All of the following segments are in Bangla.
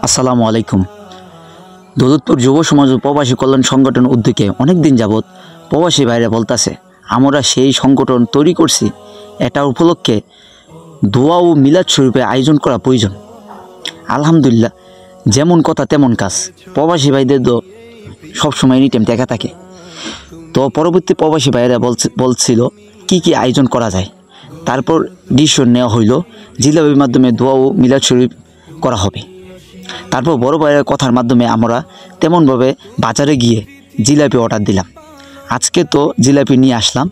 আসসালামু আলাইকুম। দৌলতপুর যুব সমাজ ও প্রবাসী কল্যাণ সংগঠন উদ্যোগে অনেকদিন যাবৎ প্রবাসী ভাইরা বলতাছে আমরা সেই সংগঠন তৈরি করছি, এটা উপলক্ষে দোয়া ও মিলাদ শরীফের আয়োজন করা প্রয়োজন। আলহামদুলিল্লাহ, যেমন কথা তেমন কাজ। প্রবাসী ভাইদের তো সবসময় এনি টাইম দেখা থাকে। তো পরবর্তী প্রবাসী ভাইরা বলছিল কি কি আয়োজন করা যায়। তারপর ডিসিশন নেওয়া হইল জিলাপির মাধ্যমে দোয়া ও মিলাদ শরীফ করা হবে। তারপর বড় ভাইয়ের কথার মাধ্যমে আমরা তেমনভাবে বাজারে গিয়ে জিলাপি অর্ডার দিলাম। আজকে তো জিলাপি নিয়ে আসলাম।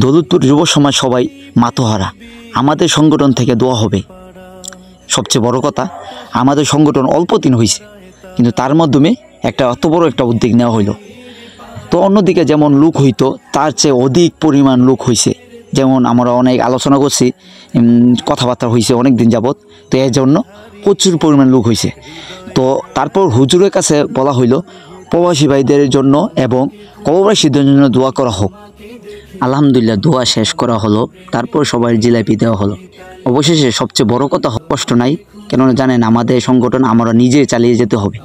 দৌলতপুর যুব সমাজ সবাই মাতোহারা, আমাদের সংগঠন থেকে দোয়া হবে। সবচেয়ে বড় কথা, আমাদের সংগঠন অল্প দিন হয়েছে, কিন্তু তার মাধ্যমে অত বড় একটা উদ্যোগ নেওয়া হইল। তো অন্যদিকে যেমন লোক হইতো তার চেয়ে অধিক পরিমাণ লোক হয়েছে। যেমন আমরা অনেক আলোচনা করছি, কথাবার্তা হয়েছে অনেক দিন যাবৎ, তো এর জন্য প্রচুর পরিমাণ লোক হয়েছে। তো তারপর হুজুরের কাছে বলা হইল প্রবাসী ভাইদের জন্য এবং কবরবাসীদের জন্য দোয়া করা হোক। আলহামদুলিল্লাহ, দোয়া শেষ করা হলো, তারপর সবাই জিলাপি দেওয়া হলো। অবশেষে সবচেয়ে বড় কথা, কষ্ট নাই, কেননা জানেন আমাদের সংগঠন আমরা নিজে চালিয়ে যেতে হবে।